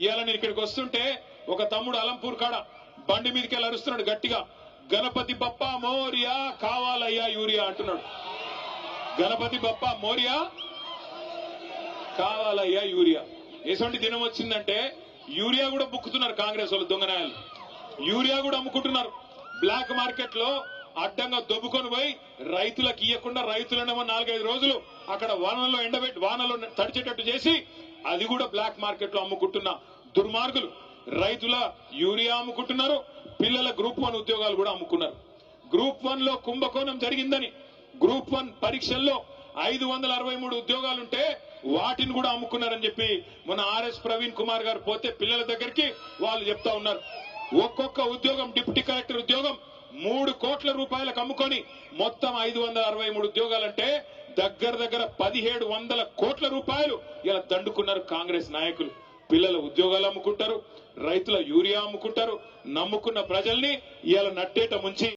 ఇవాళ నేను ఇక్కడికి వస్తుంటే ఒక తమ్ముడు అలంపూర్ కాడ బండి మీదకి వెళ్ళి అరుస్తున్నాడు గట్టిగా, గణపతి బప్పా మోరియా కావాలయ్యా యూరియా అంటున్నాడు. గణపతి బప్పా మోరియా కావాలయ్యా యూరియా. ఎటువంటి దినం వచ్చిందంటే యూరియా కూడా బుక్కుతున్నారు కాంగ్రెస్ వాళ్ళు, దొంగనాయాలు యూరియా కూడా అమ్ముకుంటున్నారు. బ్లాక్ మార్కెట్ లో అడ్డంగా దొబ్బుకొని పోయి రైతులకు ఇవ్వకుండా రైతులనేమో 4-5 రోజులు అక్కడ వానలో ఎండబెట్టి వానలో తడిచేటట్టు చేసి అది కూడా బ్లాక్ మార్కెట్ లో అమ్ముకుంటున్న దుర్మార్గులు రైతుల యూరియా అమ్ముకుంటున్నారు. పిల్లల గ్రూప్ 1 ఉద్యోగాలు కూడా అమ్ముకున్నారు. గ్రూప్ 1 లో కుంభకోణం జరిగిందని గ్రూప్ 1 పరీక్షల్లో 563 ఉద్యోగాలుంటే వాటిని కూడా అమ్ముకున్నారని చెప్పి మొన్న ఆర్ఎస్ ప్రవీణ్ కుమార్ గారు పోతే పిల్లల దగ్గరికి వాళ్ళు చెప్తా ఉన్నారు. ఒక్కొక్క ఉద్యోగం డిప్యూటీ కలెక్టర్ ఉద్యోగం 3 కోట్ల రూపాయలకు అమ్ముకొని మొత్తం 563 ఉద్యోగాలంటే దగ్గర 1700 కోట్ల రూపాయలు ఇలా దండుకున్నారు కాంగ్రెస్ నాయకులు. పిల్లల ఉద్యోగాలు అమ్ముకుంటారు, రైతుల యూరియా అమ్ముకుంటారు, నమ్ముకున్న ప్రజల్ని ఇలా నట్టేట ముంచి